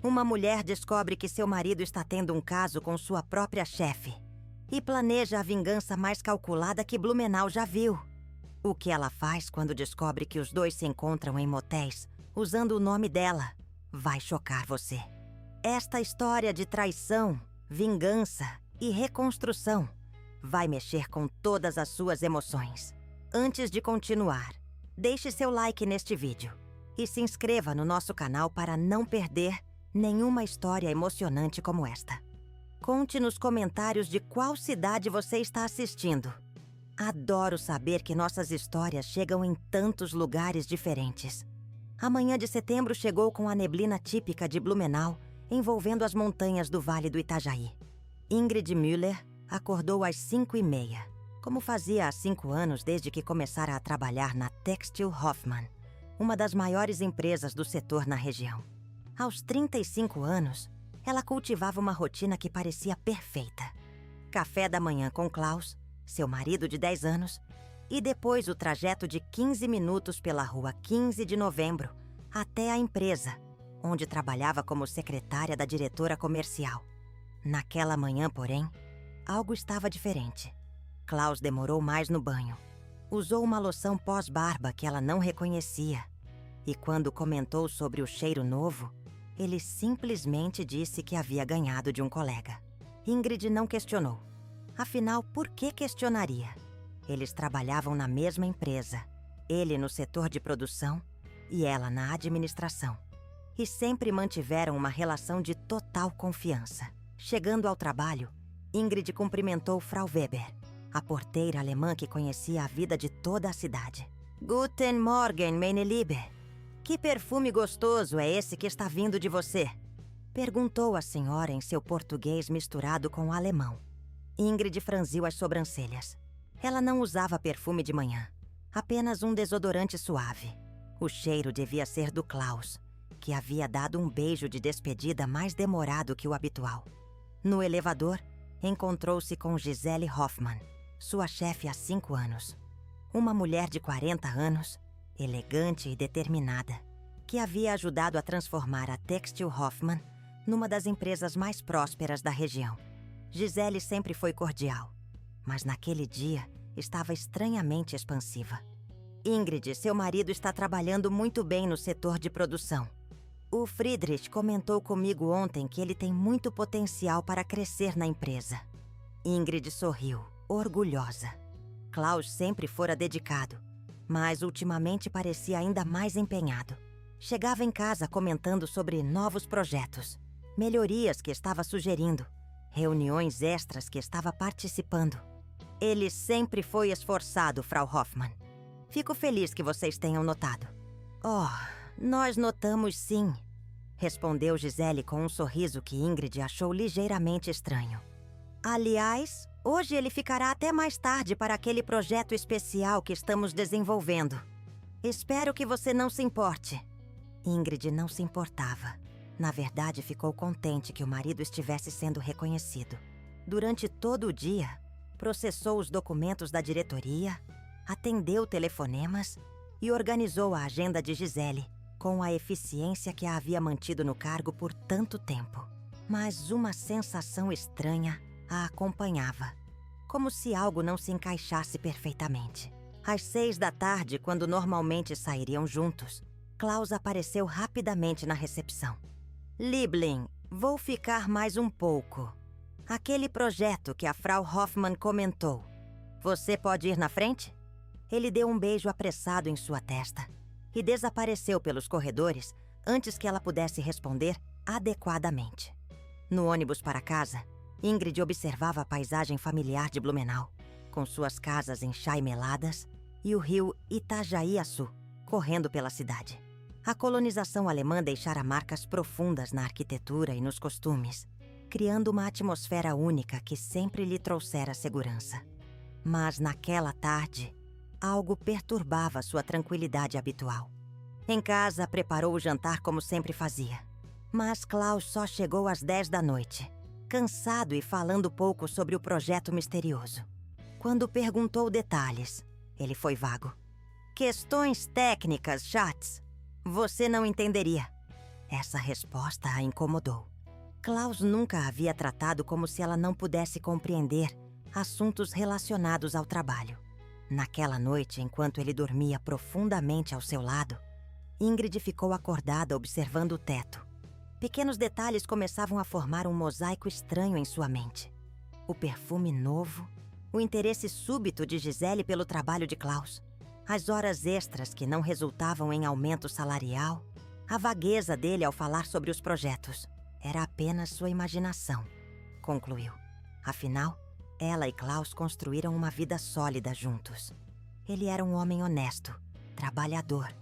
Uma mulher descobre que seu marido está tendo um caso com sua própria chefe e planeja a vingança mais calculada que Blumenau já viu. O que ela faz quando descobre que os dois se encontram em motéis usando o nome dela vai chocar você. Esta história de traição, vingança e reconstrução vai mexer com todas as suas emoções. Antes de continuar, deixe seu like neste vídeo e se inscreva no nosso canal para não perder nenhuma história emocionante como esta. Conte nos comentários de qual cidade você está assistindo. Adoro saber que nossas histórias chegam em tantos lugares diferentes. A manhã de setembro chegou com a neblina típica de Blumenau, envolvendo as montanhas do Vale do Itajaí. Ingrid Müller acordou às 5h30, como fazia há 5 anos desde que começara a trabalhar na Textil Hoffmann, uma das maiores empresas do setor na região. Aos 35 anos, ela cultivava uma rotina que parecia perfeita. Café da manhã com Klaus, seu marido de 10 anos, e depois o trajeto de 15 minutos pela rua 15 de novembro até a empresa, onde trabalhava como secretária da diretora comercial. Naquela manhã, porém, algo estava diferente. Klaus demorou mais no banho. Usou uma loção pós-barba que ela não reconhecia. E quando comentou sobre o cheiro novo, ele simplesmente disse que havia ganhado de um colega. Ingrid não questionou. Afinal, por que questionaria? Eles trabalhavam na mesma empresa, ele no setor de produção e ela na administração. E sempre mantiveram uma relação de total confiança. Chegando ao trabalho, Ingrid cumprimentou Frau Weber, a porteira alemã que conhecia a vida de toda a cidade. Guten Morgen, meine Liebe. Que perfume gostoso é esse que está vindo de você? Perguntou a senhora em seu português misturado com alemão. Ingrid franziu as sobrancelhas. Ela não usava perfume de manhã, apenas um desodorante suave. O cheiro devia ser do Klaus, que havia dado um beijo de despedida mais demorado que o habitual. No elevador, encontrou-se com Gisele Hoffmann, sua chefe há 5 anos. Uma mulher de 40 anos, elegante e determinada, que havia ajudado a transformar a Textil Hoffmann numa das empresas mais prósperas da região. Gisele sempre foi cordial, mas naquele dia estava estranhamente expansiva. Ingrid, seu marido está trabalhando muito bem no setor de produção. O Friedrich comentou comigo ontem que ele tem muito potencial para crescer na empresa. Ingrid sorriu, orgulhosa. Klaus sempre fora dedicado, mas ultimamente parecia ainda mais empenhado. Chegava em casa comentando sobre novos projetos, melhorias que estava sugerindo, reuniões extras que estava participando. Ele sempre foi esforçado, Frau Hoffmann. Fico feliz que vocês tenham notado. Oh, nós notamos sim, respondeu Gisele com um sorriso que Ingrid achou ligeiramente estranho. Aliás, hoje ele ficará até mais tarde para aquele projeto especial que estamos desenvolvendo. Espero que você não se importe. Ingrid não se importava. Na verdade, ficou contente que o marido estivesse sendo reconhecido. Durante todo o dia, processou os documentos da diretoria, atendeu telefonemas e organizou a agenda de Gisele, com a eficiência que a havia mantido no cargo por tanto tempo. Mas uma sensação estranha a acompanhava, como se algo não se encaixasse perfeitamente. Às 6 da tarde, quando normalmente sairiam juntos, Klaus apareceu rapidamente na recepção. Liebling, vou ficar mais um pouco. Aquele projeto que a Frau Hoffmann comentou. Você pode ir na frente? Ele deu um beijo apressado em sua testa e desapareceu pelos corredores antes que ela pudesse responder adequadamente. No ônibus para casa, Ingrid observava a paisagem familiar de Blumenau, com suas casas enxaimeladas e o rio Itajaí-Açu correndo pela cidade. A colonização alemã deixara marcas profundas na arquitetura e nos costumes, criando uma atmosfera única que sempre lhe trouxera segurança. Mas naquela tarde, algo perturbava sua tranquilidade habitual. Em casa, preparou o jantar como sempre fazia. Mas Klaus só chegou às 10 da noite, cansado e falando pouco sobre o projeto misterioso. Quando perguntou detalhes, ele foi vago. Questões técnicas, Schatz. Você não entenderia. Essa resposta a incomodou. Klaus nunca a havia tratado como se ela não pudesse compreender assuntos relacionados ao trabalho. Naquela noite, enquanto ele dormia profundamente ao seu lado, Ingrid ficou acordada observando o teto. Pequenos detalhes começavam a formar um mosaico estranho em sua mente. O perfume novo, o interesse súbito de Gisele pelo trabalho de Klaus, as horas extras que não resultavam em aumento salarial, a vagueza dele ao falar sobre os projetos. Era apenas sua imaginação, concluiu. Afinal, ela e Klaus construíram uma vida sólida juntos. Ele era um homem honesto, trabalhador,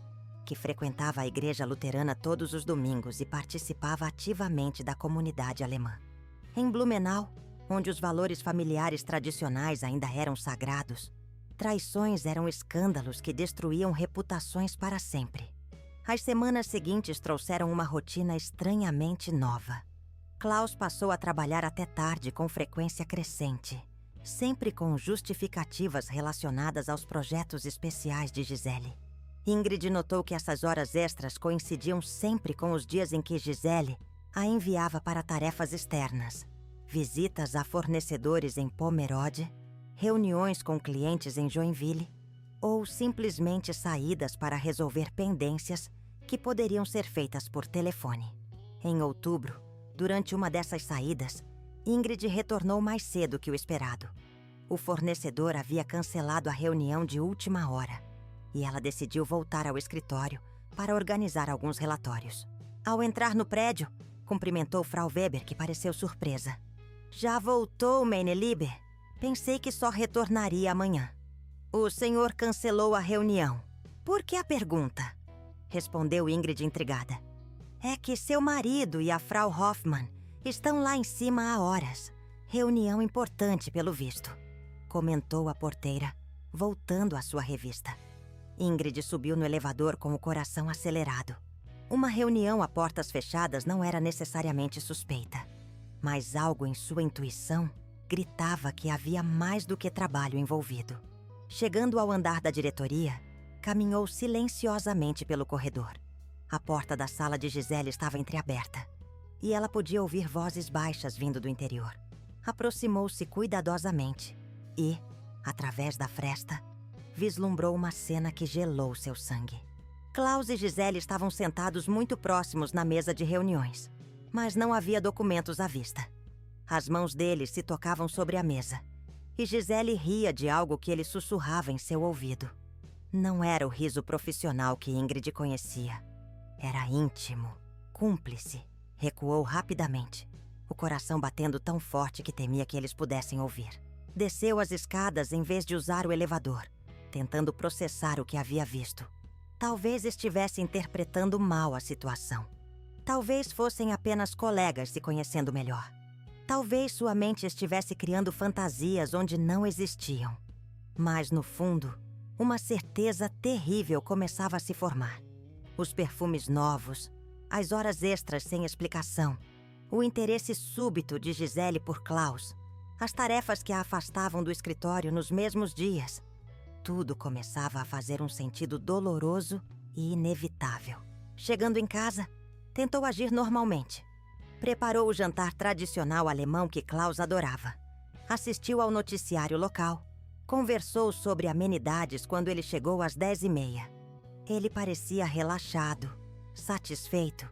que frequentava a igreja luterana todos os domingos e participava ativamente da comunidade alemã. Em Blumenau, onde os valores familiares tradicionais ainda eram sagrados, traições eram escândalos que destruíam reputações para sempre. As semanas seguintes trouxeram uma rotina estranhamente nova. Klaus passou a trabalhar até tarde com frequência crescente, sempre com justificativas relacionadas aos projetos especiais de Gisele. Ingrid notou que essas horas extras coincidiam sempre com os dias em que Gisele a enviava para tarefas externas, visitas a fornecedores em Pomerode, reuniões com clientes em Joinville ou simplesmente saídas para resolver pendências que poderiam ser feitas por telefone. Em outubro, durante uma dessas saídas, Ingrid retornou mais cedo que o esperado. O fornecedor havia cancelado a reunião de última hora e ela decidiu voltar ao escritório para organizar alguns relatórios. Ao entrar no prédio, cumprimentou Frau Weber, que pareceu surpresa. Já voltou, meine Liebe? Pensei que só retornaria amanhã. O senhor cancelou a reunião. Por que a pergunta? Respondeu Ingrid intrigada. É que seu marido e a Frau Hoffmann estão lá em cima há horas. Reunião importante, pelo visto. Comentou a porteira, voltando à sua revista. Ingrid subiu no elevador com o coração acelerado. Uma reunião a portas fechadas não era necessariamente suspeita, mas algo em sua intuição gritava que havia mais do que trabalho envolvido. Chegando ao andar da diretoria, caminhou silenciosamente pelo corredor. A porta da sala de Gisele estava entreaberta e ela podia ouvir vozes baixas vindo do interior. Aproximou-se cuidadosamente e, através da fresta, vislumbrou uma cena que gelou seu sangue. Klaus e Gisele estavam sentados muito próximos na mesa de reuniões, mas não havia documentos à vista. As mãos deles se tocavam sobre a mesa e Gisele ria de algo que ele sussurrava em seu ouvido. Não era o riso profissional que Ingrid conhecia. Era íntimo, cúmplice. Recuou rapidamente, o coração batendo tão forte que temia que eles pudessem ouvir. Desceu as escadas em vez de usar o elevador, tentando processar o que havia visto. Talvez estivesse interpretando mal a situação. Talvez fossem apenas colegas se conhecendo melhor. Talvez sua mente estivesse criando fantasias onde não existiam. Mas, no fundo, uma certeza terrível começava a se formar. Os perfumes novos, as horas extras sem explicação, o interesse súbito de Gisele por Klaus, as tarefas que a afastavam do escritório nos mesmos dias. Tudo começava a fazer um sentido doloroso e inevitável. Chegando em casa, tentou agir normalmente. Preparou o jantar tradicional alemão que Klaus adorava. Assistiu ao noticiário local. Conversou sobre amenidades quando ele chegou às 10h30. Ele parecia relaxado, satisfeito.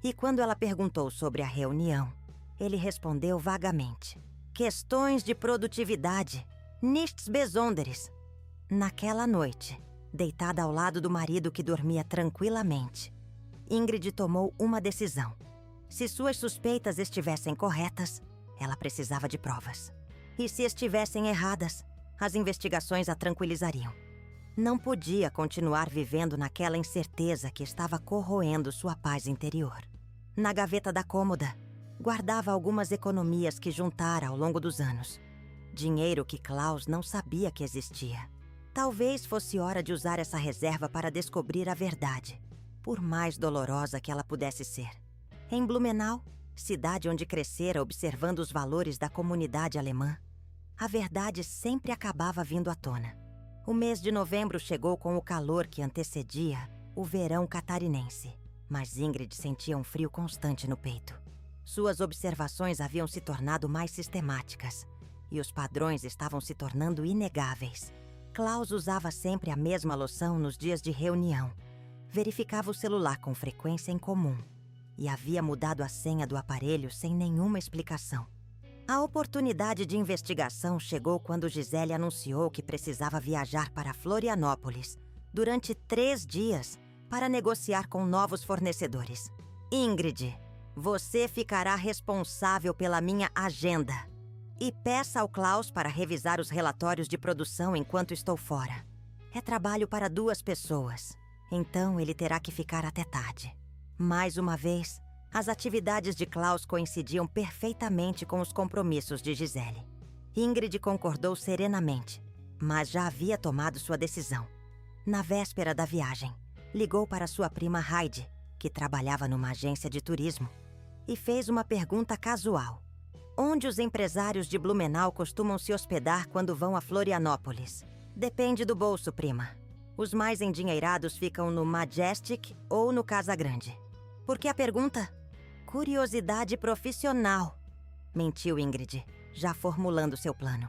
E quando ela perguntou sobre a reunião, ele respondeu vagamente. Questões de produtividade. Nichts Besonderes. Naquela noite, deitada ao lado do marido que dormia tranquilamente, Ingrid tomou uma decisão. Se suas suspeitas estivessem corretas, ela precisava de provas. E se estivessem erradas, as investigações a tranquilizariam. Não podia continuar vivendo naquela incerteza que estava corroendo sua paz interior. Na gaveta da cômoda, guardava algumas economias que juntara ao longo dos anos. Dinheiro que Klaus não sabia que existia. Talvez fosse hora de usar essa reserva para descobrir a verdade, por mais dolorosa que ela pudesse ser. Em Blumenau, cidade onde crescera observando os valores da comunidade alemã, a verdade sempre acabava vindo à tona. O mês de novembro chegou com o calor que antecedia o verão catarinense. Mas Ingrid sentia um frio constante no peito. Suas observações haviam se tornado mais sistemáticas e os padrões estavam se tornando inegáveis. Klaus usava sempre a mesma loção nos dias de reunião. Verificava o celular com frequência incomum e havia mudado a senha do aparelho sem nenhuma explicação. A oportunidade de investigação chegou quando Gisele anunciou que precisava viajar para Florianópolis durante 3 dias para negociar com novos fornecedores. Ingrid, você ficará responsável pela minha agenda. E peça ao Klaus para revisar os relatórios de produção enquanto estou fora. É trabalho para 2 pessoas, então ele terá que ficar até tarde. Mais uma vez, as atividades de Klaus coincidiam perfeitamente com os compromissos de Gisele. Ingrid concordou serenamente, mas já havia tomado sua decisão. Na véspera da viagem, ligou para sua prima Heidi, que trabalhava numa agência de turismo, e fez uma pergunta casual. Onde os empresários de Blumenau costumam se hospedar quando vão a Florianópolis? Depende do bolso, prima. Os mais endinheirados ficam no Majestic ou no Casa Grande. Por que a pergunta? Curiosidade profissional, mentiu Ingrid, já formulando seu plano.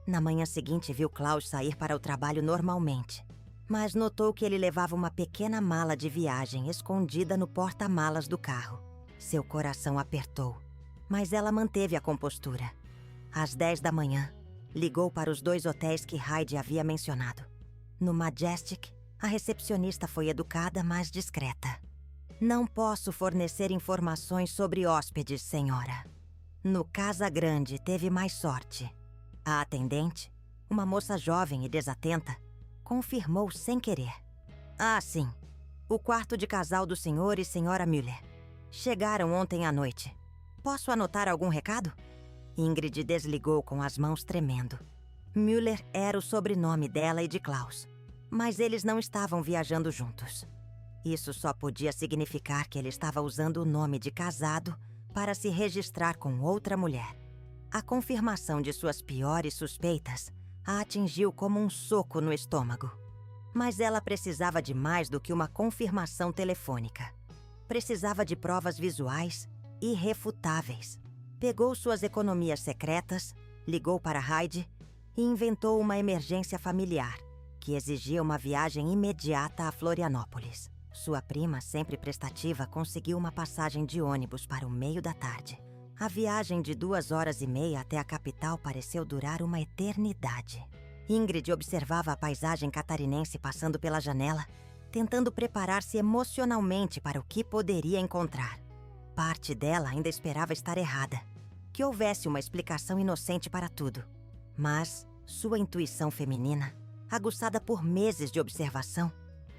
Na manhã seguinte, viu Klaus sair para o trabalho normalmente, mas notou que ele levava uma pequena mala de viagem escondida no porta-malas do carro. Seu coração apertou, mas ela manteve a compostura. Às 10 da manhã, ligou para os 2 hotéis que Heidi havia mencionado. No Majestic, a recepcionista foi educada, mas discreta. Não posso fornecer informações sobre hóspedes, senhora. No Casa Grande, teve mais sorte. A atendente, uma moça jovem e desatenta, confirmou sem querer. Ah, sim. O quarto de casal do senhor e senhora Müller. Chegaram ontem à noite. Posso anotar algum recado? Ingrid desligou com as mãos tremendo. Müller era o sobrenome dela e de Klaus, mas eles não estavam viajando juntos. Isso só podia significar que ele estava usando o nome de casado para se registrar com outra mulher. A confirmação de suas piores suspeitas a atingiu como um soco no estômago. Mas ela precisava de mais do que uma confirmação telefônica. Precisava de provas visuais irrefutáveis. Pegou suas economias secretas, ligou para Heidi e inventou uma emergência familiar que exigia uma viagem imediata a Florianópolis. Sua prima, sempre prestativa, conseguiu uma passagem de ônibus para o meio da tarde. A viagem de 2h30 até a capital pareceu durar uma eternidade. Ingrid observava a paisagem catarinense passando pela janela, tentando preparar-se emocionalmente para o que poderia encontrar. Parte dela ainda esperava estar errada, que houvesse uma explicação inocente para tudo. Mas sua intuição feminina, aguçada por meses de observação,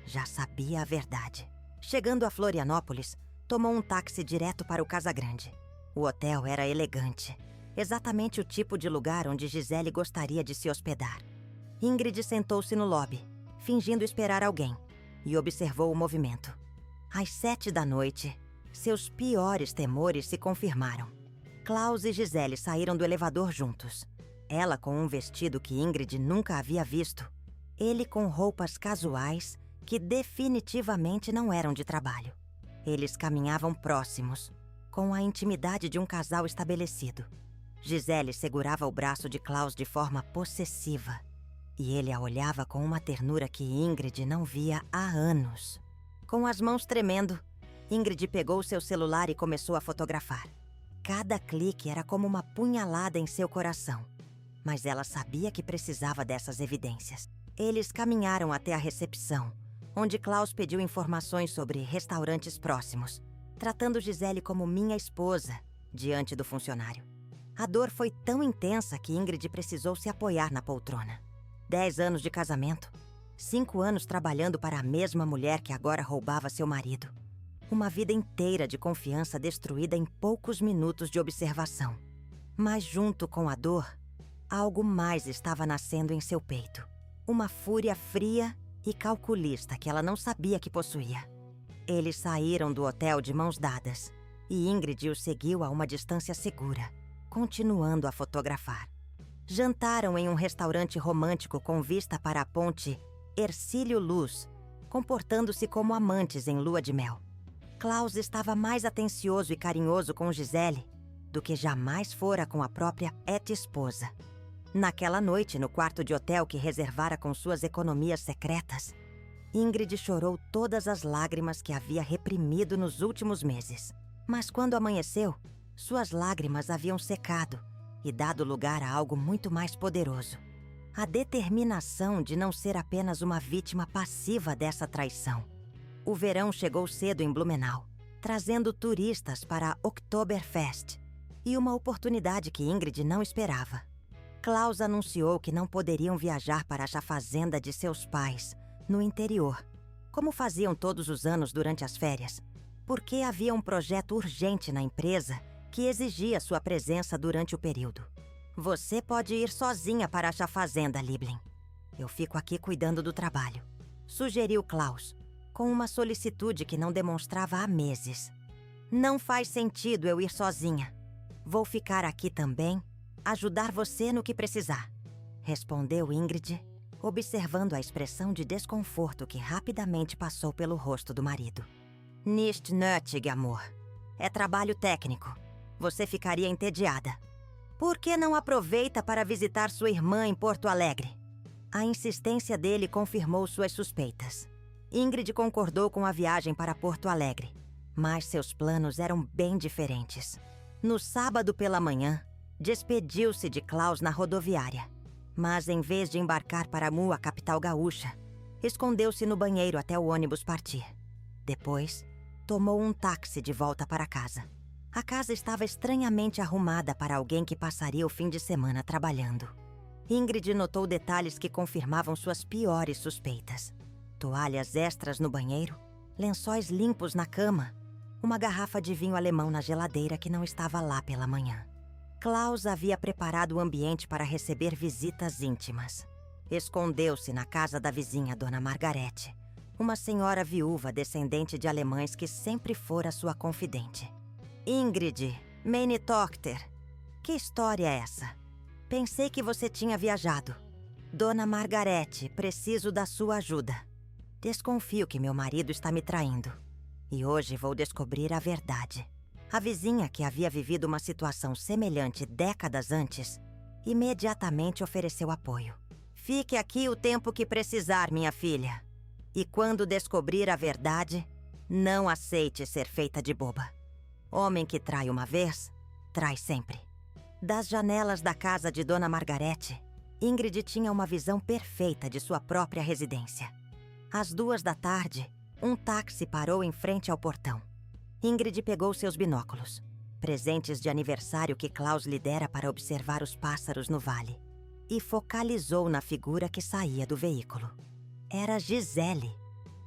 já sabia a verdade. Chegando a Florianópolis, tomou um táxi direto para o Casa Grande. O hotel era elegante, exatamente o tipo de lugar onde Gisele gostaria de se hospedar. Ingrid sentou-se no lobby, fingindo esperar alguém, e observou o movimento. Às 7 da noite, seus piores temores se confirmaram. Klaus e Gisele saíram do elevador juntos. Ela com um vestido que Ingrid nunca havia visto. Ele com roupas casuais que definitivamente não eram de trabalho. Eles caminhavam próximos, com a intimidade de um casal estabelecido. Gisele segurava o braço de Klaus de forma possessiva, e ele a olhava com uma ternura que Ingrid não via há anos. Com as mãos tremendo, Ingrid pegou seu celular e começou a fotografar. Cada clique era como uma punhalada em seu coração, mas ela sabia que precisava dessas evidências. Eles caminharam até a recepção, onde Klaus pediu informações sobre restaurantes próximos, tratando Gisele como minha esposa, diante do funcionário. A dor foi tão intensa que Ingrid precisou se apoiar na poltrona. 10 anos de casamento, 5 anos trabalhando para a mesma mulher que agora roubava seu marido. Uma vida inteira de confiança destruída em poucos minutos de observação. Mas junto com a dor, algo mais estava nascendo em seu peito. Uma fúria fria e calculista que ela não sabia que possuía. Eles saíram do hotel de mãos dadas e Ingrid o seguiu a uma distância segura, continuando a fotografar. Jantaram em um restaurante romântico com vista para a ponte Hercílio Luz, comportando-se como amantes em lua de mel. Klaus estava mais atencioso e carinhoso com Gisele do que jamais fora com a própria ex-esposa. Naquela noite, no quarto de hotel que reservara com suas economias secretas, Ingrid chorou todas as lágrimas que havia reprimido nos últimos meses. Mas quando amanheceu, suas lágrimas haviam secado e dado lugar a algo muito mais poderoso. A determinação de não ser apenas uma vítima passiva dessa traição. O verão chegou cedo em Blumenau, trazendo turistas para a Oktoberfest e uma oportunidade que Ingrid não esperava. Klaus anunciou que não poderiam viajar para a fazenda de seus pais, no interior, como faziam todos os anos durante as férias, porque havia um projeto urgente na empresa que exigia sua presença durante o período. Você pode ir sozinha para a fazenda, Liebling. Eu fico aqui cuidando do trabalho, sugeriu Klaus, com uma solicitude que não demonstrava há meses. Não faz sentido eu ir sozinha. Vou ficar aqui também, ajudar você no que precisar, respondeu Ingrid, observando a expressão de desconforto que rapidamente passou pelo rosto do marido. Nicht nötig, amor. É trabalho técnico. Você ficaria entediada. Por que não aproveita para visitar sua irmã em Porto Alegre? A insistência dele confirmou suas suspeitas. Ingrid concordou com a viagem para Porto Alegre, mas seus planos eram bem diferentes. No sábado pela manhã, despediu-se de Klaus na rodoviária. Mas em vez de embarcar para Mu, a capital gaúcha, escondeu-se no banheiro até o ônibus partir. Depois, tomou um táxi de volta para casa. A casa estava estranhamente arrumada para alguém que passaria o fim de semana trabalhando. Ingrid notou detalhes que confirmavam suas piores suspeitas. Toalhas extras no banheiro, lençóis limpos na cama, uma garrafa de vinho alemão na geladeira que não estava lá pela manhã. Klaus havia preparado o ambiente para receber visitas íntimas. Escondeu-se na casa da vizinha Dona Margarete, uma senhora viúva descendente de alemães que sempre fora sua confidente. Ingrid, meine Tochter, que história é essa? Pensei que você tinha viajado. Dona Margarete, preciso da sua ajuda. Desconfio que meu marido está me traindo. E hoje vou descobrir a verdade. A vizinha, que havia vivido uma situação semelhante décadas antes, imediatamente ofereceu apoio. Fique aqui o tempo que precisar, minha filha. E quando descobrir a verdade, não aceite ser feita de boba. Homem que trai uma vez, trai sempre. Das janelas da casa de Dona Margarete, Ingrid tinha uma visão perfeita de sua própria residência. Às 2 da tarde, um táxi parou em frente ao portão. Ingrid pegou seus binóculos, presentes de aniversário que Klaus lhe dera para observar os pássaros no vale, e focalizou na figura que saía do veículo. Era Gisele,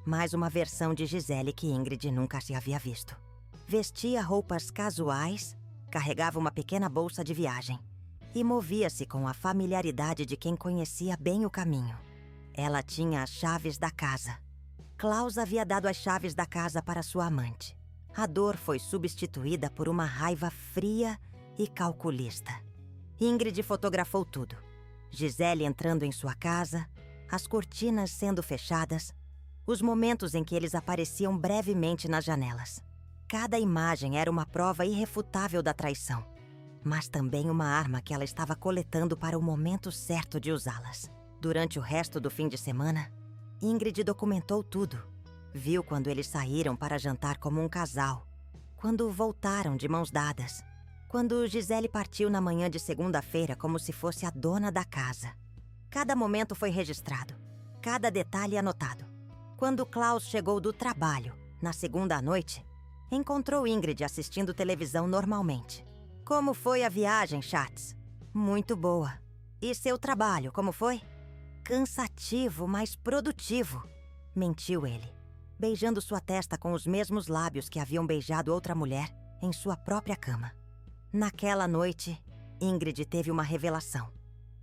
mais uma versão de Gisele que Ingrid nunca se havia visto. Vestia roupas casuais, carregava uma pequena bolsa de viagem e movia-se com a familiaridade de quem conhecia bem o caminho. Ela tinha as chaves da casa. Klaus havia dado as chaves da casa para sua amante. A dor foi substituída por uma raiva fria e calculista. Ingrid fotografou tudo. Gisele entrando em sua casa, as cortinas sendo fechadas, os momentos em que eles apareciam brevemente nas janelas. Cada imagem era uma prova irrefutável da traição, mas também uma arma que ela estava coletando para o momento certo de usá-las. Durante o resto do fim de semana, Ingrid documentou tudo. Viu quando eles saíram para jantar como um casal, quando voltaram de mãos dadas, quando Gisele partiu na manhã de segunda-feira como se fosse a dona da casa. Cada momento foi registrado, cada detalhe anotado. Quando Klaus chegou do trabalho, na segunda à noite, encontrou Ingrid assistindo televisão normalmente. Como foi a viagem, Schatz? Muito boa. E seu trabalho, como foi? Cansativo, mas produtivo, mentiu ele, beijando sua testa com os mesmos lábios que haviam beijado outra mulher em sua própria cama. Naquela noite, Ingrid teve uma revelação.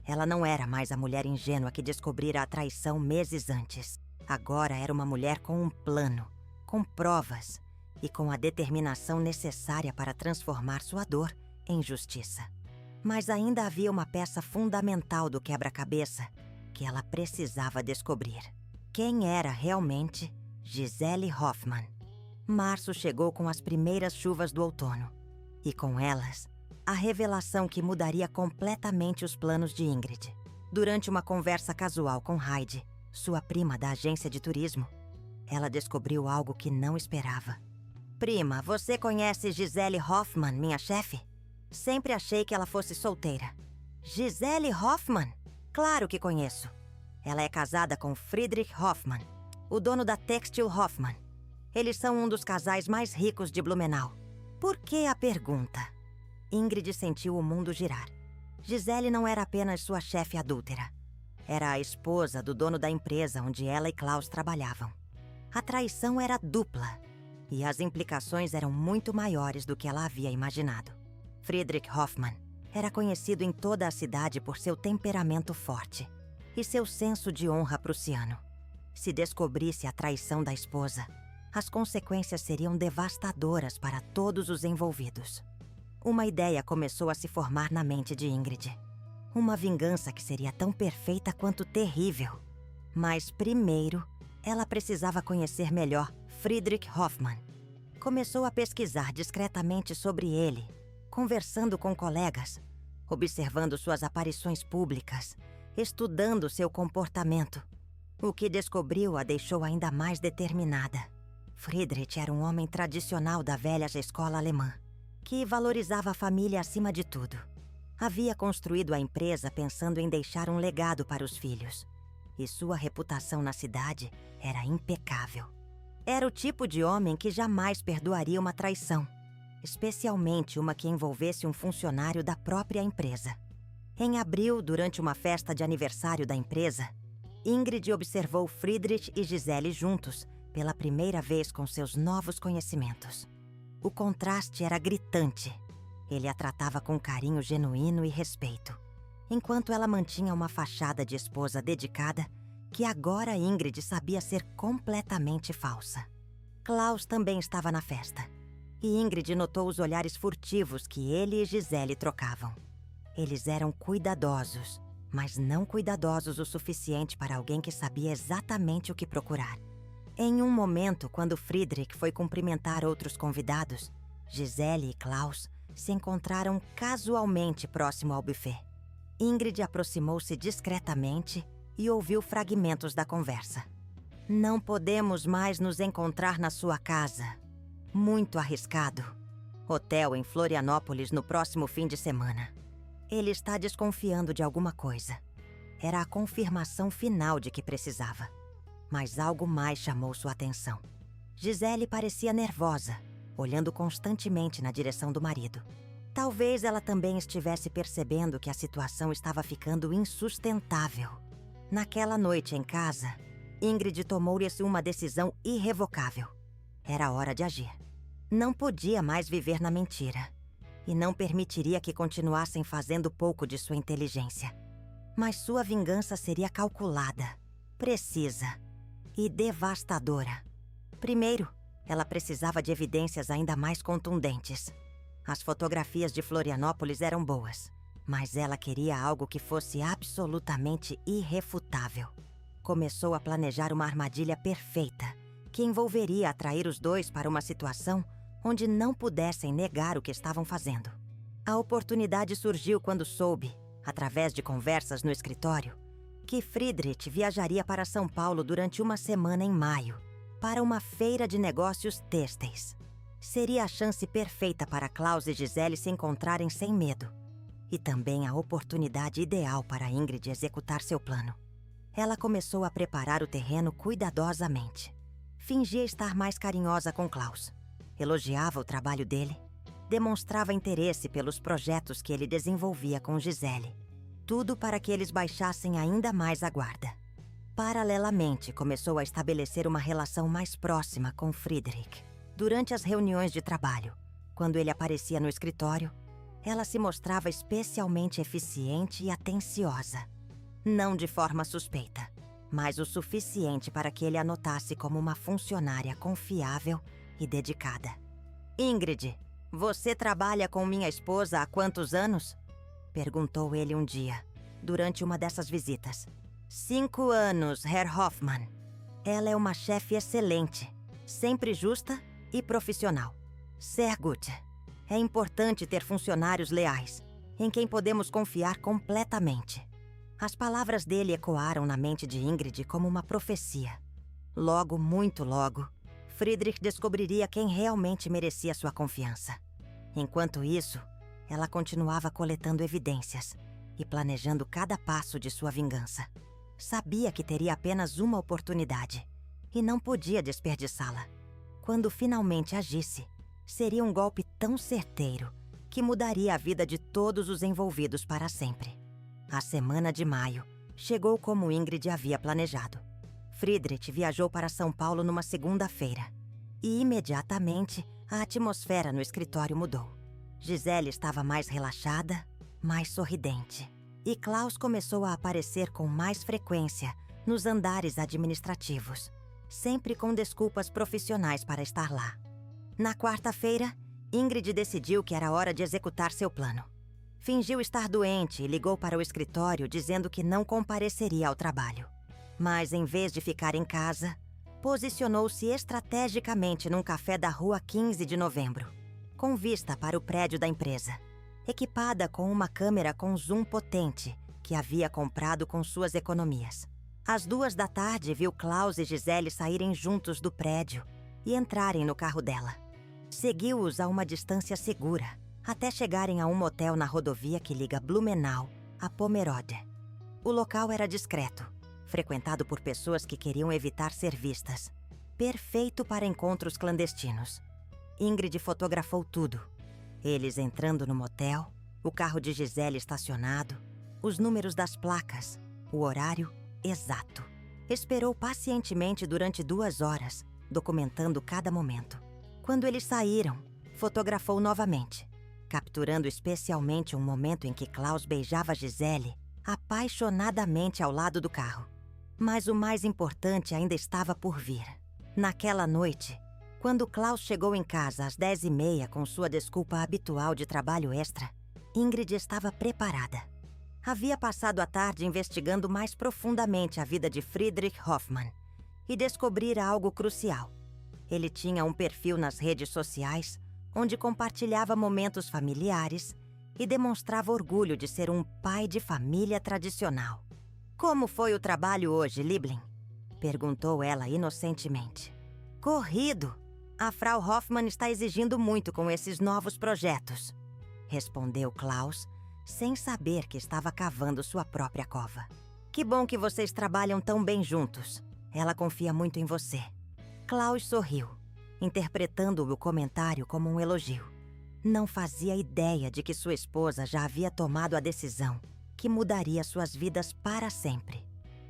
Ela não era mais a mulher ingênua que descobrira a traição meses antes. Agora era uma mulher com um plano, com provas e com a determinação necessária para transformar sua dor em justiça. Mas ainda havia uma peça fundamental do quebra-cabeça que ela precisava descobrir. Quem era realmente Gisele Hoffmann? Março chegou com as primeiras chuvas do outono. E com elas, a revelação que mudaria completamente os planos de Ingrid. Durante uma conversa casual com Heidi, sua prima da agência de turismo, ela descobriu algo que não esperava. Prima, você conhece Gisele Hoffmann, minha chefe? Sempre achei que ela fosse solteira. Gisele Hoffmann? Claro que conheço. Ela é casada com Friedrich Hoffmann, o dono da Textil Hoffmann. Eles são um dos casais mais ricos de Blumenau. Por que a pergunta? Ingrid sentiu o mundo girar. Gisele não era apenas sua chefe adúltera. Era a esposa do dono da empresa onde ela e Klaus trabalhavam. A traição era dupla, e as implicações eram muito maiores do que ela havia imaginado. Friedrich Hoffmann era conhecido em toda a cidade por seu temperamento forte e seu senso de honra prussiano. Se descobrisse a traição da esposa, as consequências seriam devastadoras para todos os envolvidos. Uma ideia começou a se formar na mente de Ingrid. Uma vingança que seria tão perfeita quanto terrível. Mas primeiro, ela precisava conhecer melhor Friedrich Hoffmann. Começou a pesquisar discretamente sobre ele, conversando com colegas, observando suas aparições públicas, estudando seu comportamento. O que descobriu a deixou ainda mais determinada. Friedrich era um homem tradicional da velha escola alemã, que valorizava a família acima de tudo. Havia construído a empresa pensando em deixar um legado para os filhos, e sua reputação na cidade era impecável. Era o tipo de homem que jamais perdoaria uma traição, especialmente uma que envolvesse um funcionário da própria empresa. Em abril, durante uma festa de aniversário da empresa, Ingrid observou Friedrich e Gisele juntos pela primeira vez com seus novos conhecimentos. O contraste era gritante. Ele a tratava com carinho genuíno e respeito, enquanto ela mantinha uma fachada de esposa dedicada que agora Ingrid sabia ser completamente falsa. Klaus também estava na festa, e Ingrid notou os olhares furtivos que ele e Gisele trocavam. Eles eram cuidadosos, mas não cuidadosos o suficiente para alguém que sabia exatamente o que procurar. Em um momento, quando Friedrich foi cumprimentar outros convidados, Gisele e Klaus se encontraram casualmente próximo ao buffet. Ingrid aproximou-se discretamente e ouviu fragmentos da conversa. Não podemos mais nos encontrar na sua casa. Muito arriscado. Hotel em Florianópolis no próximo fim de semana. Ele está desconfiando de alguma coisa. Era a confirmação final de que precisava. Mas algo mais chamou sua atenção. Gisele parecia nervosa, olhando constantemente na direção do marido. Talvez ela também estivesse percebendo que a situação estava ficando insustentável. Naquela noite em casa, Ingrid tomou-lhe uma decisão irrevocável. Era hora de agir. Não podia mais viver na mentira. E não permitiria que continuassem fazendo pouco de sua inteligência. Mas sua vingança seria calculada, precisa e devastadora. Primeiro, ela precisava de evidências ainda mais contundentes. As fotografias de Florianópolis eram boas, mas ela queria algo que fosse absolutamente irrefutável. Começou a planejar uma armadilha perfeita, que envolveria atrair os dois para uma situação onde não pudessem negar o que estavam fazendo. A oportunidade surgiu quando soube, através de conversas no escritório, que Friedrich viajaria para São Paulo durante uma semana em maio, para uma feira de negócios têxteis. Seria a chance perfeita para Klaus e Gisele se encontrarem sem medo, e também a oportunidade ideal para Ingrid executar seu plano. Ela começou a preparar o terreno cuidadosamente. Fingia estar mais carinhosa com Klaus. Elogiava o trabalho dele. Demonstrava interesse pelos projetos que ele desenvolvia com Gisele. Tudo para que eles baixassem ainda mais a guarda. Paralelamente, começou a estabelecer uma relação mais próxima com Friedrich. Durante as reuniões de trabalho, quando ele aparecia no escritório, ela se mostrava especialmente eficiente e atenciosa. Não de forma suspeita, mas o suficiente para que ele a notasse como uma funcionária confiável e dedicada. Ingrid, você trabalha com minha esposa há quantos anos? Perguntou ele um dia, durante uma dessas visitas. 5 anos, Herr Hoffmann. Ela é uma chefe excelente, sempre justa e profissional. Sehr gut. É importante ter funcionários leais, em quem podemos confiar completamente. As palavras dele ecoaram na mente de Ingrid como uma profecia. Logo, muito logo, Friedrich descobriria quem realmente merecia sua confiança. Enquanto isso, ela continuava coletando evidências e planejando cada passo de sua vingança. Sabia que teria apenas uma oportunidade e não podia desperdiçá-la. Quando finalmente agisse, seria um golpe tão certeiro que mudaria a vida de todos os envolvidos para sempre. A semana de maio chegou como Ingrid havia planejado. Friedrich viajou para São Paulo numa segunda-feira e imediatamente a atmosfera no escritório mudou. Gisele estava mais relaxada, mais sorridente. E Klaus começou a aparecer com mais frequência nos andares administrativos, sempre com desculpas profissionais para estar lá. Na quarta-feira, Ingrid decidiu que era hora de executar seu plano. Fingiu estar doente e ligou para o escritório dizendo que não compareceria ao trabalho. Mas, em vez de ficar em casa, posicionou-se estrategicamente num café da rua 15 de novembro, com vista para o prédio da empresa, equipada com uma câmera com zoom potente que havia comprado com suas economias. Às 14h, viu Klaus e Gisele saírem juntos do prédio e entrarem no carro dela. Seguiu-os a uma distância segura, até chegarem a um motel na rodovia que liga Blumenau a Pomerode. O local era discreto, frequentado por pessoas que queriam evitar ser vistas. Perfeito para encontros clandestinos. Ingrid fotografou tudo. Eles entrando no motel, o carro de Gisele estacionado, os números das placas, o horário exato. Esperou pacientemente durante 2 horas, documentando cada momento. Quando eles saíram, fotografou novamente, capturando especialmente um momento em que Klaus beijava Gisele apaixonadamente ao lado do carro. Mas o mais importante ainda estava por vir. Naquela noite, quando Klaus chegou em casa às 10h30 com sua desculpa habitual de trabalho extra, Ingrid estava preparada. Havia passado a tarde investigando mais profundamente a vida de Friedrich Hoffmann e descobrira algo crucial. Ele tinha um perfil nas redes sociais onde compartilhava momentos familiares e demonstrava orgulho de ser um pai de família tradicional. "Como foi o trabalho hoje, Liebling?" perguntou ela inocentemente. "Corrido! A Frau Hoffmann está exigindo muito com esses novos projetos", respondeu Klaus, sem saber que estava cavando sua própria cova. "Que bom que vocês trabalham tão bem juntos. Ela confia muito em você." Klaus sorriu, interpretando o comentário como um elogio. Não fazia ideia de que sua esposa já havia tomado a decisão que mudaria suas vidas para sempre.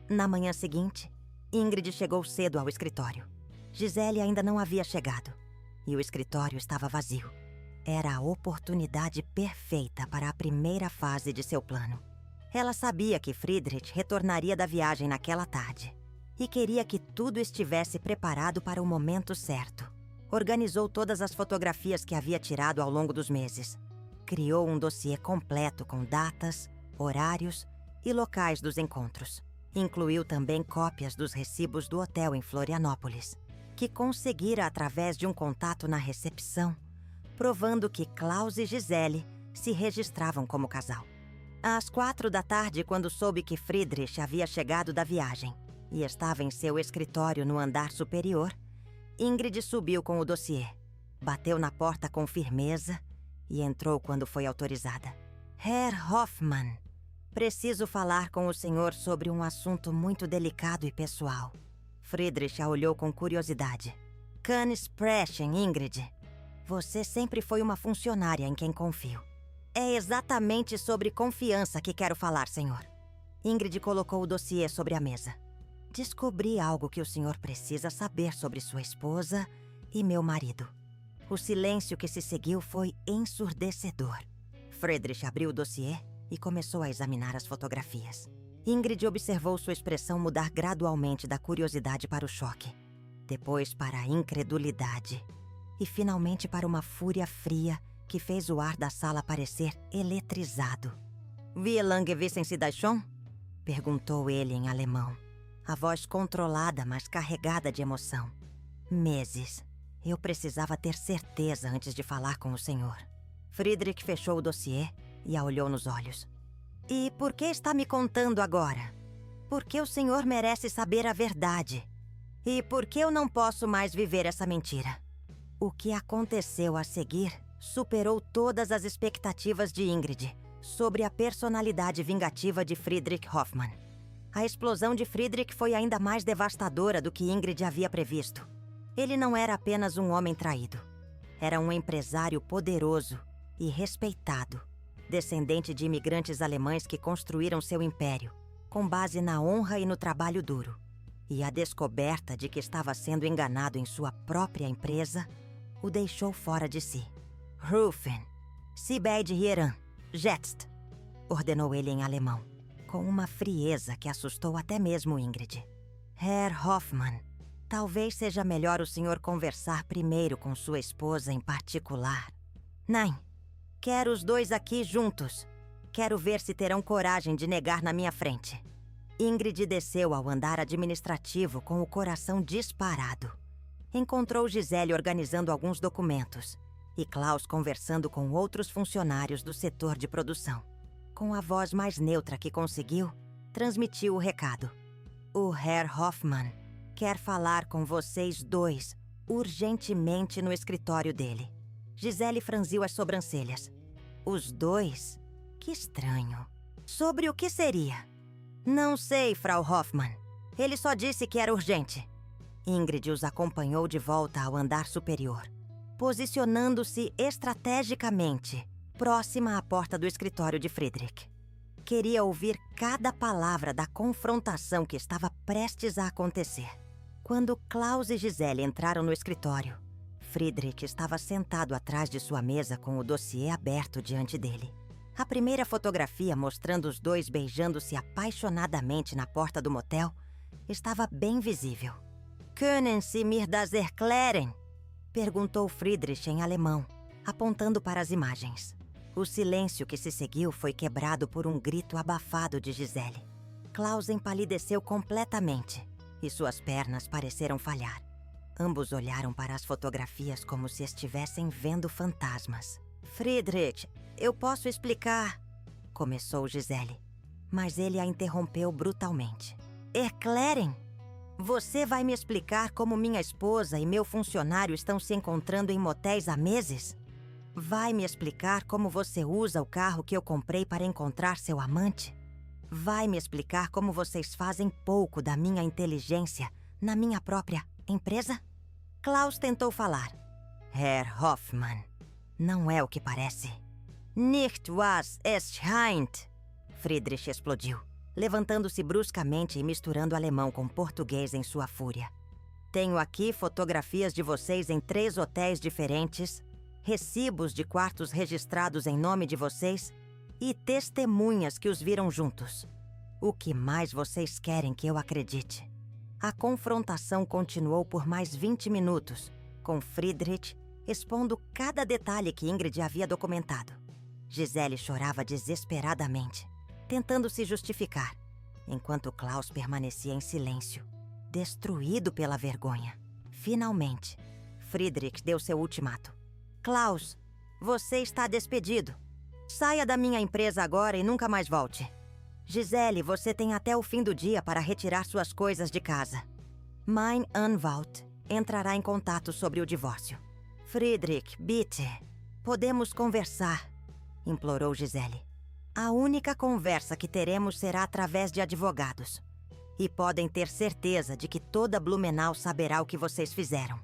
Na manhã seguinte, Ingrid chegou cedo ao escritório. Gisele ainda não havia chegado e o escritório estava vazio. Era a oportunidade perfeita para a primeira fase de seu plano. Ela sabia que Friedrich retornaria da viagem naquela tarde e queria que tudo estivesse preparado para o momento certo. Organizou todas as fotografias que havia tirado ao longo dos meses. Criou um dossiê completo com datas, horários e locais dos encontros. Incluiu também cópias dos recibos do hotel em Florianópolis, que conseguira através de um contato na recepção, provando que Klaus e Gisele se registravam como casal. Às 4h, quando soube que Friedrich havia chegado da viagem e estava em seu escritório no andar superior, Ingrid subiu com o dossiê, bateu na porta com firmeza e entrou quando foi autorizada. "Herr Hoffmann, preciso falar com o senhor sobre um assunto muito delicado e pessoal." Friedrich a olhou com curiosidade. "Kann sprechen, Ingrid. Você sempre foi uma funcionária em quem confio." "É exatamente sobre confiança que quero falar, senhor." Ingrid colocou o dossiê sobre a mesa. "Descobri algo que o senhor precisa saber sobre sua esposa e meu marido." O silêncio que se seguiu foi ensurdecedor. Friedrich abriu o dossiê e começou a examinar as fotografias. Ingrid observou sua expressão mudar gradualmente da curiosidade para o choque, depois para a incredulidade e finalmente para uma fúria fria que fez o ar da sala parecer eletrizado. "Wie lange wissen Sie das schon?" perguntou ele em alemão, a voz controlada, mas carregada de emoção. "Meses. Eu precisava ter certeza antes de falar com o senhor. Friedrich fechou o dossiê e a olhou nos olhos. E por que está me contando agora? Porque o senhor merece saber a verdade. E por que eu não posso mais viver essa mentira? O que aconteceu a seguir superou todas as expectativas de Ingrid sobre a personalidade vingativa de Friedrich Hoffmann. A explosão de Friedrich foi ainda mais devastadora do que Ingrid havia previsto. Ele não era apenas um homem traído. Era um empresário poderoso e respeitado, descendente de imigrantes alemães que construíram seu império, com base na honra e no trabalho duro. E a descoberta de que estava sendo enganado em sua própria empresa o deixou fora de si. Rufen, Sie beide hieran, jetzt, ordenou ele em alemão, com uma frieza que assustou até mesmo Ingrid. Herr Hoffmann, talvez seja melhor o senhor conversar primeiro com sua esposa em particular. Nein, quero os dois aqui juntos. Quero ver se terão coragem de negar na minha frente. Ingrid desceu ao andar administrativo com o coração disparado. Encontrou Gisele organizando alguns documentos e Klaus conversando com outros funcionários do setor de produção. Com a voz mais neutra que conseguiu, transmitiu o recado. O Herr Hoffmann quer falar com vocês dois urgentemente no escritório dele. Gisele franziu as sobrancelhas. Os dois? Que estranho. Sobre o que seria? Não sei, Frau Hoffmann. Ele só disse que era urgente. Ingrid os acompanhou de volta ao andar superior, posicionando-se estrategicamente, próxima à porta do escritório de Friedrich. Queria ouvir cada palavra da confrontação que estava prestes a acontecer. Quando Klaus e Gisele entraram no escritório, Friedrich estava sentado atrás de sua mesa com o dossiê aberto diante dele. A primeira fotografia mostrando os dois beijando-se apaixonadamente na porta do motel estava bem visível. "Können Sie mir das erklären?" perguntou Friedrich em alemão, apontando para as imagens. O silêncio que se seguiu foi quebrado por um grito abafado de Gisele. Klaus empalideceu completamente e suas pernas pareceram falhar. Ambos olharam para as fotografias como se estivessem vendo fantasmas. "Friedrich, eu posso explicar", começou Gisele, mas ele a interrompeu brutalmente. "Erklären? Você vai me explicar como minha esposa e meu funcionário estão se encontrando em motéis há meses? Vai me explicar como você usa o carro que eu comprei para encontrar seu amante? Vai me explicar como vocês fazem pouco da minha inteligência na minha própria empresa?" Klaus tentou falar. "Herr Hoffmann, não é o que parece." "Nicht was es scheint." Friedrich explodiu, levantando-se bruscamente e misturando alemão com português em sua fúria. "Tenho aqui fotografias de vocês em 3 hotéis diferentes, recibos de quartos registrados em nome de vocês e testemunhas que os viram juntos. O que mais vocês querem que eu acredite?" A confrontação continuou por mais 20 minutos, com Friedrich expondo cada detalhe que Ingrid havia documentado. Gisele chorava desesperadamente, tentando se justificar, enquanto Klaus permanecia em silêncio, destruído pela vergonha. Finalmente, Friedrich deu seu ultimato. "Klaus, você está despedido. Saia da minha empresa agora e nunca mais volte. Gisele, você tem até o fim do dia para retirar suas coisas de casa. Mein Anwalt entrará em contato sobre o divórcio." "Friedrich, bitte, podemos conversar", implorou Gisele. "A única conversa que teremos será através de advogados. E podem ter certeza de que toda Blumenau saberá o que vocês fizeram.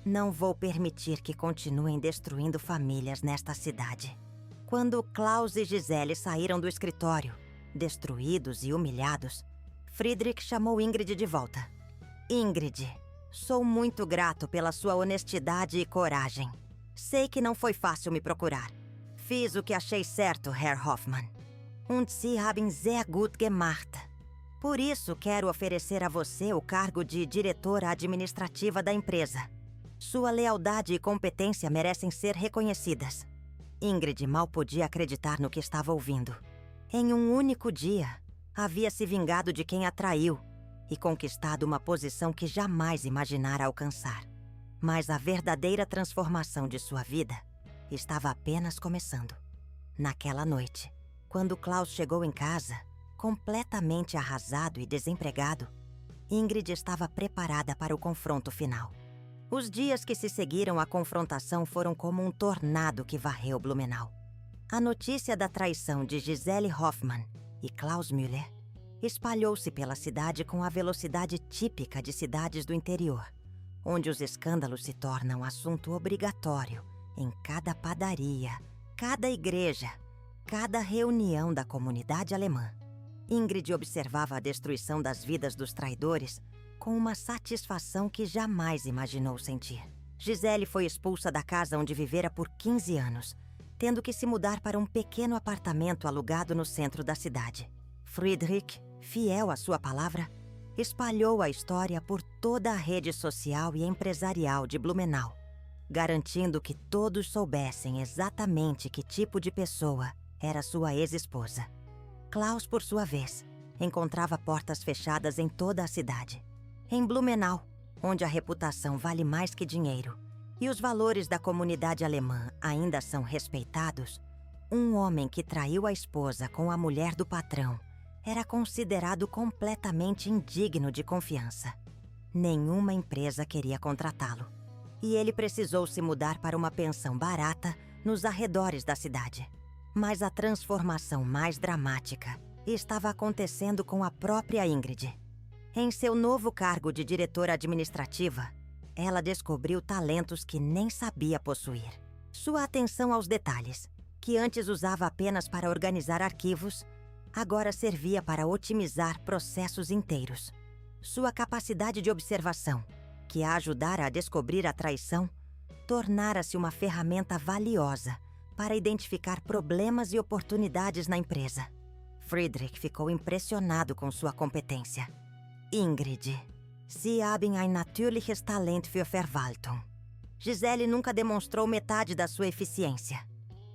Não vou permitir que continuem destruindo famílias nesta cidade." Quando Klaus e Gisele saíram do escritório, destruídos e humilhados, Friedrich chamou Ingrid de volta. "Ingrid, sou muito grato pela sua honestidade e coragem. Sei que não foi fácil me procurar. Fiz o que achei certo, Herr Hoffmann. Und Sie haben sehr gut gemacht. Por isso, quero oferecer a você o cargo de diretora administrativa da empresa. Sua lealdade e competência merecem ser reconhecidas." Ingrid mal podia acreditar no que estava ouvindo. Em um único dia, havia se vingado de quem a traiu e conquistado uma posição que jamais imaginara alcançar. Mas a verdadeira transformação de sua vida estava apenas começando. Naquela noite, quando Klaus chegou em casa, completamente arrasado e desempregado, Ingrid estava preparada para o confronto final. Os dias que se seguiram à confrontação foram como um tornado que varreu Blumenau. A notícia da traição de Giselle Hoffmann e Klaus Müller espalhou-se pela cidade com a velocidade típica de cidades do interior, onde os escândalos se tornam assunto obrigatório em cada padaria, cada igreja, cada reunião da comunidade alemã. Ingrid observava a destruição das vidas dos traidores com uma satisfação que jamais imaginou sentir. Giselle foi expulsa da casa onde vivera por 15 anos, tendo que se mudar para um pequeno apartamento alugado no centro da cidade. Friedrich, fiel à sua palavra, espalhou a história por toda a rede social e empresarial de Blumenau, garantindo que todos soubessem exatamente que tipo de pessoa era sua ex-esposa. Klaus, por sua vez, encontrava portas fechadas em toda a cidade. Em Blumenau, onde a reputação vale mais que dinheiro e os valores da comunidade alemã ainda são respeitados, um homem que traiu a esposa com a mulher do patrão era considerado completamente indigno de confiança. Nenhuma empresa queria contratá-lo, e ele precisou se mudar para uma pensão barata nos arredores da cidade. Mas a transformação mais dramática estava acontecendo com a própria Ingrid. Em seu novo cargo de diretora administrativa, ela descobriu talentos que nem sabia possuir. Sua atenção aos detalhes, que antes usava apenas para organizar arquivos, agora servia para otimizar processos inteiros. Sua capacidade de observação, que a ajudara a descobrir a traição, tornara-se uma ferramenta valiosa para identificar problemas e oportunidades na empresa. Friedrich ficou impressionado com sua competência. Ingrid, Sie haben ein natürliches Talent für Verwaltung. Giselle nunca demonstrou metade da sua eficiência.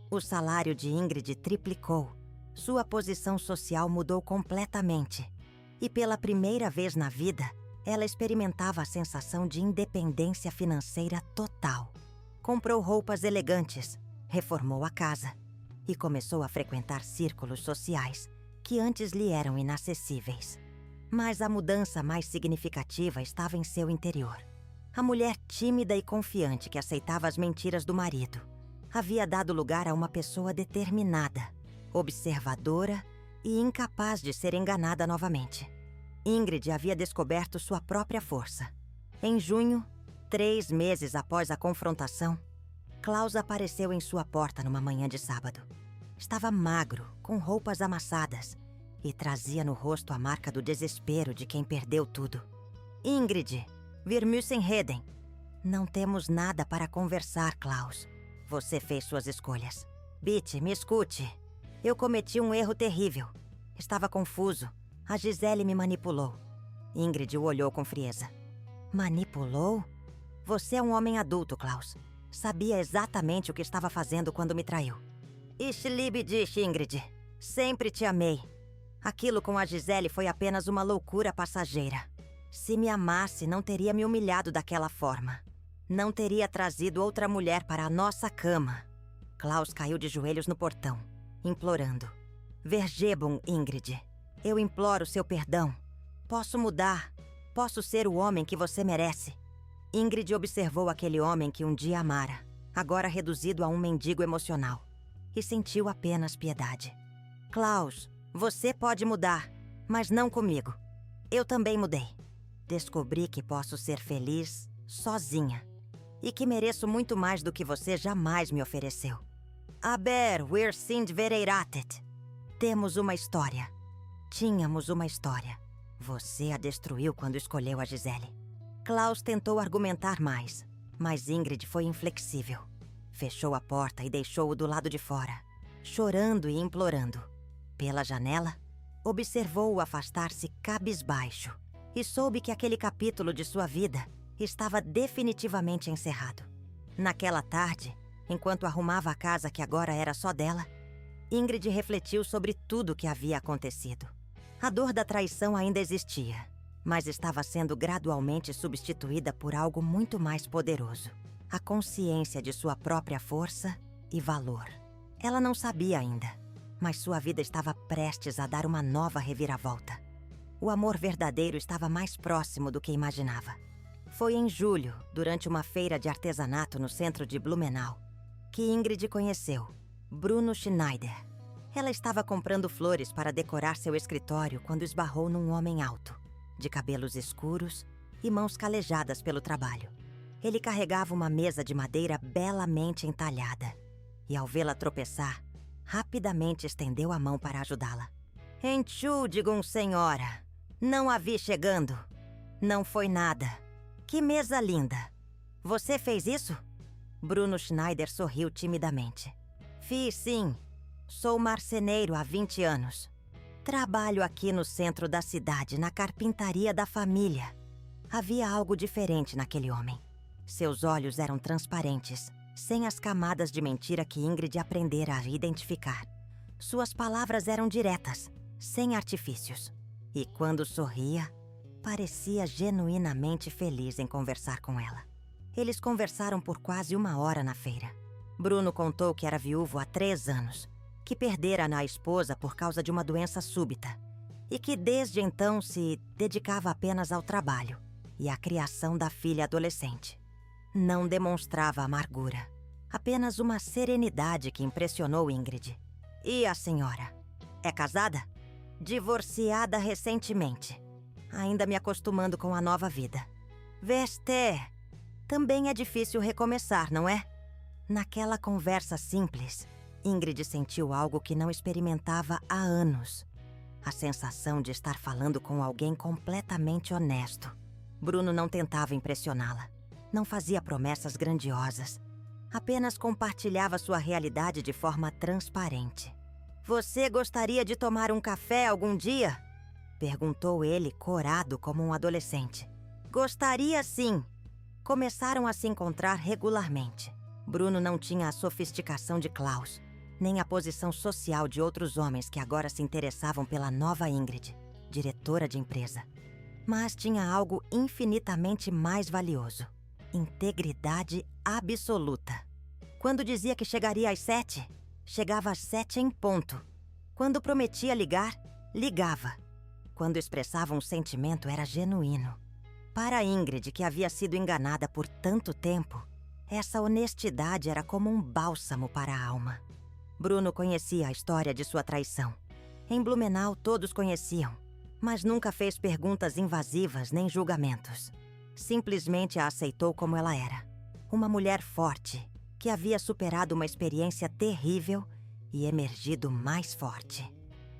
O salário de Ingrid triplicou. Sua posição social mudou completamente. E pela primeira vez na vida, ela experimentava a sensação de independência financeira total. Comprou roupas elegantes, reformou a casa e começou a frequentar círculos sociais que antes lhe eram inacessíveis. Mas a mudança mais significativa estava em seu interior. A mulher tímida e confiante que aceitava as mentiras do marido havia dado lugar a uma pessoa determinada, observadora e incapaz de ser enganada novamente. Ingrid havia descoberto sua própria força. Em junho, 3 meses após a confrontação, Klaus apareceu em sua porta numa manhã de sábado. Estava magro, com roupas amassadas, e trazia no rosto a marca do desespero de quem perdeu tudo. Ingrid, wir müssen reden. Não temos nada para conversar, Klaus. Você fez suas escolhas. Bitte, me escute. Eu cometi um erro terrível. Estava confuso. A Giselle me manipulou. Ingrid o olhou com frieza. Manipulou? Você é um homem adulto, Klaus. Sabia exatamente o que estava fazendo quando me traiu. Ich liebe dich, Ingrid. Sempre te amei. Aquilo com a Giselle foi apenas uma loucura passageira. Se me amasse, não teria me humilhado daquela forma. Não teria trazido outra mulher para a nossa cama. Klaus caiu de joelhos no portão, implorando. Vergebung, Ingrid. Eu imploro seu perdão. Posso mudar. Posso ser o homem que você merece. Ingrid observou aquele homem que um dia amara, agora reduzido a um mendigo emocional, e sentiu apenas piedade. Klaus, você pode mudar, mas não comigo. Eu também mudei. Descobri que posso ser feliz sozinha e que mereço muito mais do que você jamais me ofereceu. Aber wir sind verheiratet. Temos uma história. Tínhamos uma história. Você a destruiu quando escolheu a Giselle. Klaus tentou argumentar mais, mas Ingrid foi inflexível. Fechou a porta e deixou-o do lado de fora, chorando e implorando. Pela janela, observou-o afastar-se cabisbaixo e soube que aquele capítulo de sua vida estava definitivamente encerrado. Naquela tarde, enquanto arrumava a casa que agora era só dela, Ingrid refletiu sobre tudo o que havia acontecido. A dor da traição ainda existia, mas estava sendo gradualmente substituída por algo muito mais poderoso: a consciência de sua própria força e valor. Ela não sabia ainda, mas sua vida estava prestes a dar uma nova reviravolta. O amor verdadeiro estava mais próximo do que imaginava. Foi em julho, durante uma feira de artesanato no centro de Blumenau, que Ingrid conheceu Bruno Schneider. Ela estava comprando flores para decorar seu escritório quando esbarrou num homem alto, de cabelos escuros e mãos calejadas pelo trabalho. Ele carregava uma mesa de madeira belamente entalhada e, ao vê-la tropeçar, rapidamente estendeu a mão para ajudá-la. Entschuldigung, senhora. Não a vi chegando. Não foi nada. Que mesa linda. Você fez isso? Bruno Schneider sorriu timidamente. Fiz sim. Sou marceneiro há 20 anos. Trabalho aqui no centro da cidade, na carpintaria da família. Havia algo diferente naquele homem. Seus olhos eram transparentes, sem as camadas de mentira que Ingrid aprendera a identificar. Suas palavras eram diretas, sem artifícios. E quando sorria, parecia genuinamente feliz em conversar com ela. Eles conversaram por quase 1 hora na feira. Bruno contou que era viúvo há 3 anos, que perdera a esposa por causa de uma doença súbita e que desde então se dedicava apenas ao trabalho e à criação da filha adolescente. Não demonstrava amargura, apenas uma serenidade que impressionou Ingrid. E a senhora? É casada? Divorciada recentemente. Ainda me acostumando com a nova vida. Veste! Também é difícil recomeçar, não é? Naquela conversa simples, Ingrid sentiu algo que não experimentava há anos. A sensação de estar falando com alguém completamente honesto. Bruno não tentava impressioná-la. Não fazia promessas grandiosas. Apenas compartilhava sua realidade de forma transparente. Você gostaria de tomar um café algum dia? Perguntou ele, corado como um adolescente. Gostaria sim. Começaram a se encontrar regularmente. Bruno não tinha a sofisticação de Klaus, nem a posição social de outros homens que agora se interessavam pela nova Ingrid, diretora de empresa. Mas tinha algo infinitamente mais valioso: integridade absoluta. Quando dizia que chegaria às 7, chegava às 7 em ponto. Quando prometia ligar, ligava. Quando expressava um sentimento, era genuíno. Para Ingrid, que havia sido enganada por tanto tempo, essa honestidade era como um bálsamo para a alma. Bruno conhecia a história de sua traição. Em Blumenau, todos conheciam, mas nunca fez perguntas invasivas nem julgamentos. Simplesmente a aceitou como ela era. Uma mulher forte, que havia superado uma experiência terrível e emergido mais forte.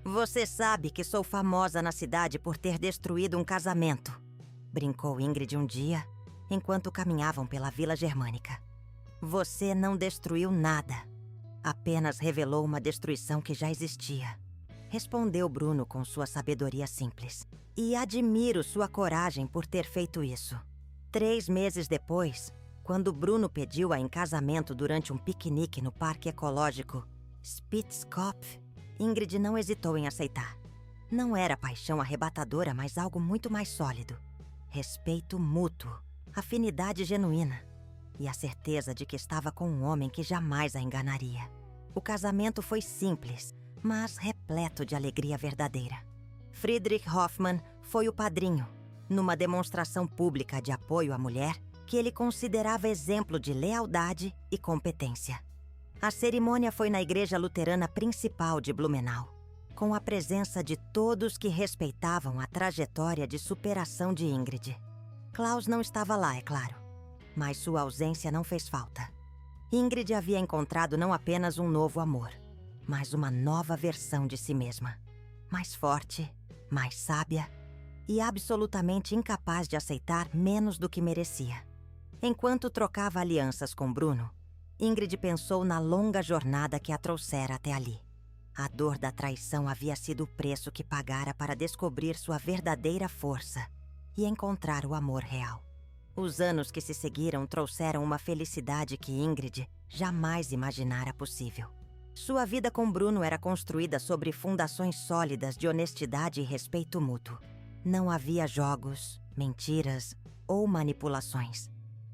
Você sabe que sou famosa na cidade por ter destruído um casamento, brincou Ingrid um dia, enquanto caminhavam pela Vila Germânica. Você não destruiu nada. Apenas revelou uma destruição que já existia, respondeu Bruno com sua sabedoria simples. E admiro sua coragem por ter feito isso. 3 meses depois, quando Bruno pediu-a em casamento durante um piquenique no Parque Ecológico Spitzkopf, Ingrid não hesitou em aceitar. Não era paixão arrebatadora, mas algo muito mais sólido. Respeito mútuo, afinidade genuína e a certeza de que estava com um homem que jamais a enganaria. O casamento foi simples, mas repleto de alegria verdadeira. Friedrich Hoffmann foi o padrinho, numa demonstração pública de apoio à mulher que ele considerava exemplo de lealdade e competência. A cerimônia foi na igreja luterana principal de Blumenau, com a presença de todos que respeitavam a trajetória de superação de Ingrid. Klaus não estava lá, é claro, mas sua ausência não fez falta. Ingrid havia encontrado não apenas um novo amor, mas uma nova versão de si mesma. Mais forte, mais sábia e absolutamente incapaz de aceitar menos do que merecia. Enquanto trocava alianças com Bruno, Ingrid pensou na longa jornada que a trouxera até ali. A dor da traição havia sido o preço que pagara para descobrir sua verdadeira força e encontrar o amor real. Os anos que se seguiram trouxeram uma felicidade que Ingrid jamais imaginara possível. Sua vida com Bruno era construída sobre fundações sólidas de honestidade e respeito mútuo. Não havia jogos, mentiras ou manipulações.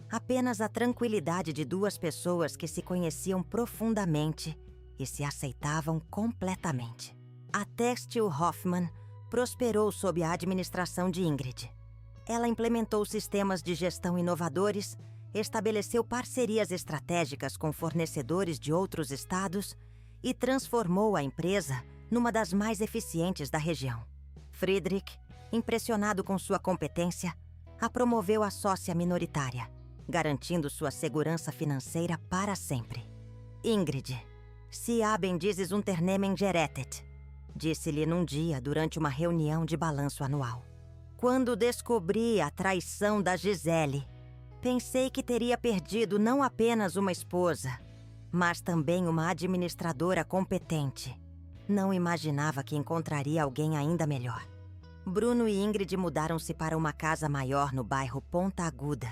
Apenas a tranquilidade de duas pessoas que se conheciam profundamente e se aceitavam completamente. A Textil Hoffman prosperou sob a administração de Ingrid. Ela implementou sistemas de gestão inovadores, estabeleceu parcerias estratégicas com fornecedores de outros estados e transformou a empresa numa das mais eficientes da região. Friedrich, impressionado com sua competência, a promoveu a sócia minoritária, garantindo sua segurança financeira para sempre. Ingrid, "Sie haben dieses Unternehmen gerettet", disse-lhe num dia durante uma reunião de balanço anual. "Quando descobri a traição da Gisele, pensei que teria perdido não apenas uma esposa, mas também uma administradora competente. Não imaginava que encontraria alguém ainda melhor." Bruno e Ingrid mudaram-se para uma casa maior no bairro Ponta Aguda,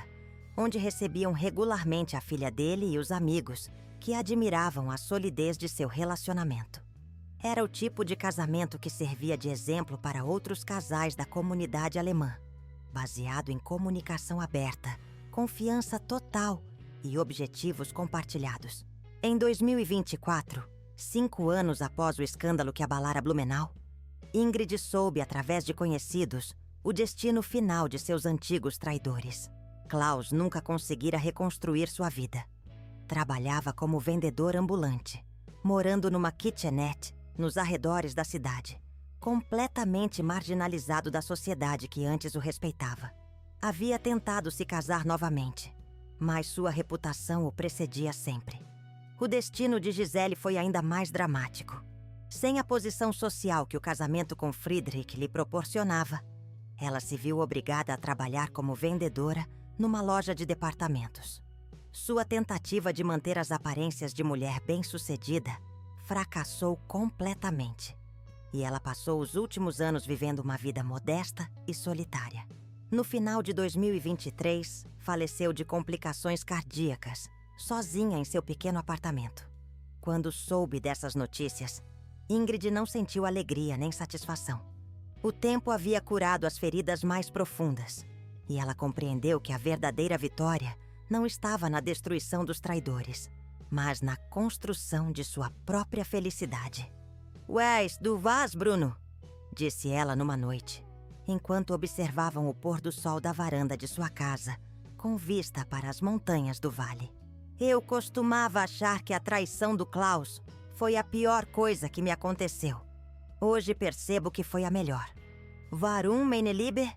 onde recebiam regularmente a filha dele e os amigos, que admiravam a solidez de seu relacionamento. Era o tipo de casamento que servia de exemplo para outros casais da comunidade alemã, baseado em comunicação aberta, confiança total e objetivos compartilhados. Em 2024, 5 anos após o escândalo que abalara Blumenau, Ingrid soube, através de conhecidos, o destino final de seus antigos traidores. Klaus nunca conseguira reconstruir sua vida. Trabalhava como vendedor ambulante, morando numa kitchenette nos arredores da cidade, completamente marginalizado da sociedade que antes o respeitava. Havia tentado se casar novamente, mas sua reputação o precedia sempre. O destino de Gisele foi ainda mais dramático. Sem a posição social que o casamento com Friedrich lhe proporcionava, ela se viu obrigada a trabalhar como vendedora numa loja de departamentos. Sua tentativa de manter as aparências de mulher bem-sucedida fracassou completamente, e ela passou os últimos anos vivendo uma vida modesta e solitária. No final de 2023, faleceu de complicações cardíacas, sozinha em seu pequeno apartamento. Quando soube dessas notícias, Ingrid não sentiu alegria nem satisfação. O tempo havia curado as feridas mais profundas, e ela compreendeu que a verdadeira vitória não estava na destruição dos traidores, mas na construção de sua própria felicidade. "Weißt du was, Bruno?", disse ela numa noite, enquanto observavam o pôr do sol da varanda de sua casa, com vista para as montanhas do vale. "Eu costumava achar que a traição do Klaus foi a pior coisa que me aconteceu. Hoje percebo que foi a melhor. Warum, meine Liebe?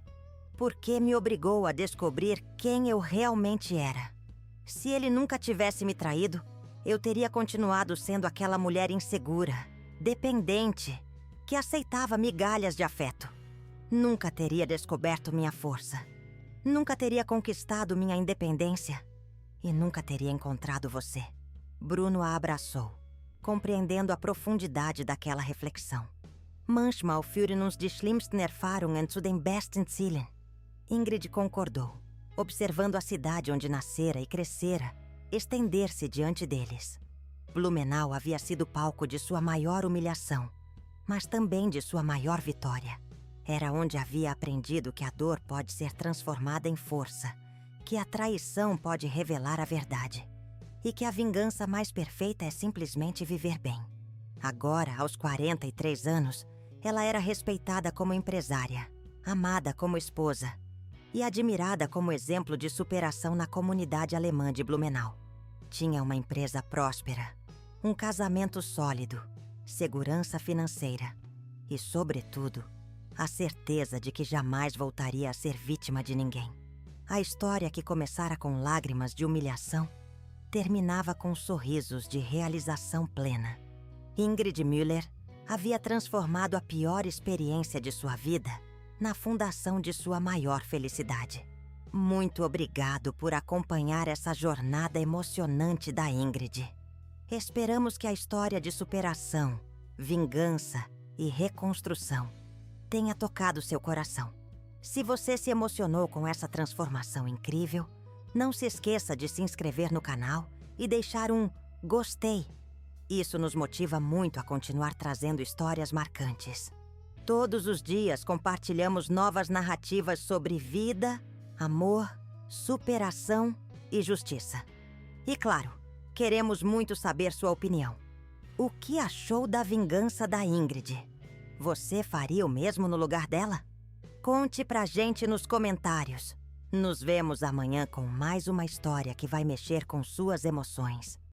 Porque me obrigou a descobrir quem eu realmente era. Se ele nunca tivesse me traído, eu teria continuado sendo aquela mulher insegura, dependente, que aceitava migalhas de afeto. Nunca teria descoberto minha força. Nunca teria conquistado minha independência. E nunca teria encontrado você." Bruno a abraçou, compreendendo a profundidade daquela reflexão. "Manchmal führen uns die schlimmsten Erfahrungen zu den besten Zielen." Ingrid concordou, observando a cidade onde nascera e crescera estender-se diante deles. Blumenau havia sido palco de sua maior humilhação, mas também de sua maior vitória. Era onde havia aprendido que a dor pode ser transformada em força, que a traição pode revelar a verdade e que a vingança mais perfeita é simplesmente viver bem. Agora, aos 43 anos, ela era respeitada como empresária, amada como esposa e admirada como exemplo de superação na comunidade alemã de Blumenau. Tinha uma empresa próspera, um casamento sólido, segurança financeira e, sobretudo, a certeza de que jamais voltaria a ser vítima de ninguém. A história, que começara com lágrimas de humilhação, terminava com sorrisos de realização plena. Ingrid Müller havia transformado a pior experiência de sua vida na fundação de sua maior felicidade. Muito obrigado por acompanhar essa jornada emocionante da Ingrid. Esperamos que a história de superação, vingança e reconstrução tenha tocado seu coração. Se você se emocionou com essa transformação incrível, não se esqueça de se inscrever no canal e deixar um gostei. Isso nos motiva muito a continuar trazendo histórias marcantes. Todos os dias compartilhamos novas narrativas sobre vida, amor, superação e justiça. E claro, queremos muito saber sua opinião. O que achou da vingança da Ingrid? Você faria o mesmo no lugar dela? Conte pra gente nos comentários. Nos vemos amanhã com mais uma história que vai mexer com suas emoções.